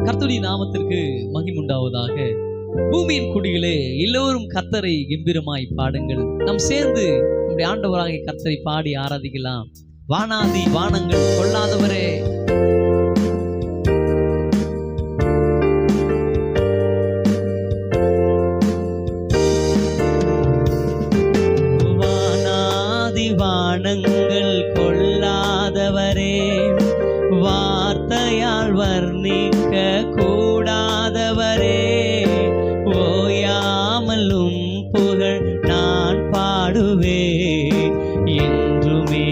கர்த்தருடைய நாமத்திற்கு மகிமுண்டாவதாக. பூமியின் குடிகளே, எல்லோரும் கர்த்தரை கம்பீரமாய் பாடுங்கள். நாம் சேர்ந்து நம்முடைய ஆண்டவராகிய கர்த்தரை பாடி ஆராதிக்கலாம். வானாதி வானங்கள் கொள்ளாதவரே, வானாதி வானங்கள் கொள்ளாதவரே, வார்த்தையால் வர்ணிக்க கூடாதவரே, ஓயாமலும் புகழ் நான் பாடுவே, என்றுமே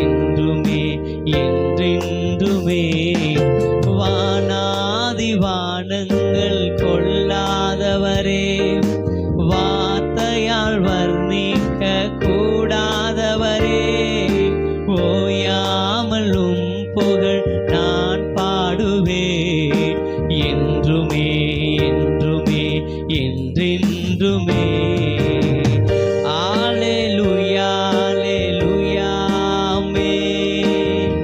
என்றுமே என்றென்றுமே. வானாதி வானங்கள் கொள்ளாதவரே, வார்த்தையால் வர்ணிக்க கூடாதவரே, ஓயாமலும் புகழ் நான் பாடுவே, என்றுமே என்றுமே என்றென்றுமே. அல்லேலூயா அல்லேலூயா ஆமென்.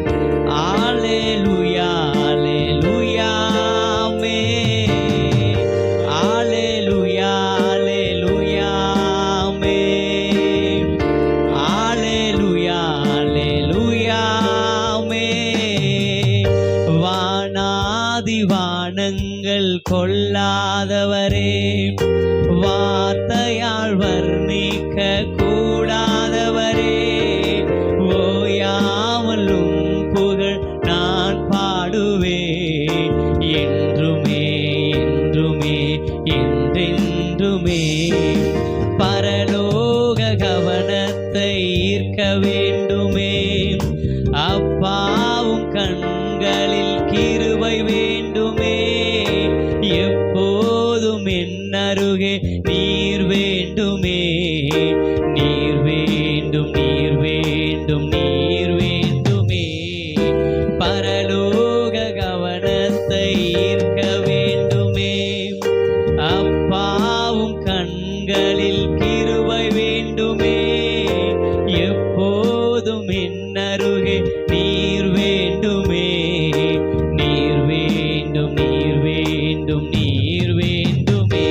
அல்லேலூயா அல்லேலூயா ஆமென். அல்லேலூயா அல்லேலூயா ஆமென். அல்லேலூயா அல்லேலூயா ஆமென். வானாதி வானங்கள் கொள்ளாதவரே, வார்த்தையால் வர்ணிக்க கூடாதவரே, ஓயாமலும் புகழ் நான் பாடுவே, என்றுமே என்றுமே என்றென்றுமே. பரலோக கவனத்தை ஈர்க்க வேண்டுமே, அப்பாவும் கண்களில் கிருபை வேண்டுமே, எப்போதும் என்னருகே நீர் வேண்டுமே, நீர் வேண்டும் நீர் வேண்டும் நீர் வேண்டுமே. பரலோக கவனத்தை ஈர்க்க வேண்டுமே, அப்பாவும் கண்களில் கிருபை வேண்டுமே, எப்போதும் என்னருகே நீர் வேண்டுமே, நீர் வேண்டும் நீர் வேண்டும் நீர் வேண்டுமே.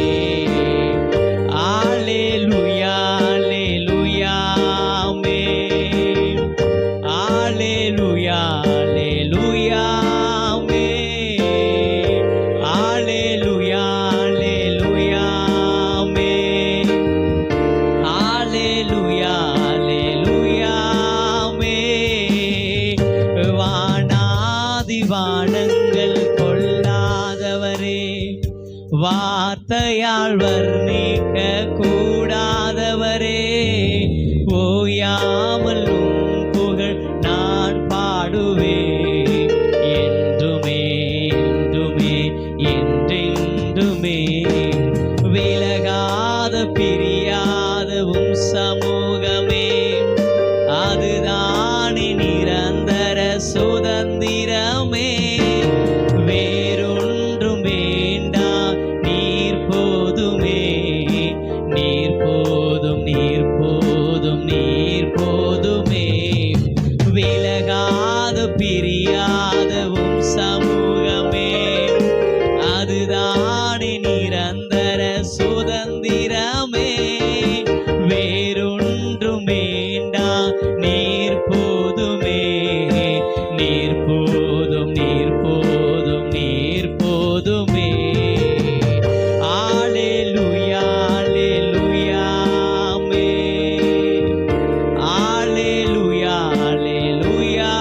அல்லேலூயா அல்லேலூயா ஆமென். அல்லேலூயா அல்லேலூயா ஆமென். அல்லேலூயா அல்லேலூயா ஆமென். அல்லேலூயா அல்லேலூயா ஆமென். வானாதி வானங்கள் கொள்ளாதவரே, வார்த்தையால் வர்ணிக்க கூடாதவரே, ஓயாமலும் புகழ் நான் பாடுவே, என்றுமே என்றுமே என்றென்றுமே. விலகாத பிரியாத உம் சமூகமே, அதுதானே நிரந்தர சுதந்திரமே, வேறொன்றும் வேண்டாம் நீர் போதுமே, நீர் போதும் நீர் போதும் நீர் போதுமே. விலகாத பிரியாத உம் சமூகமே, அதுதானே நிரந்தர சுதந்திரமே, வேறொன்றும் வேண்டாம் நீர் போதுமே, நீர் போதும் நீர் போதும் நீர் போதுமே. அல்லேலூயா அல்லேலூயா ஆமென். அல்லேலூயா அல்லேலூயா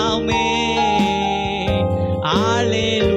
ஆமென். அல்லேலூயா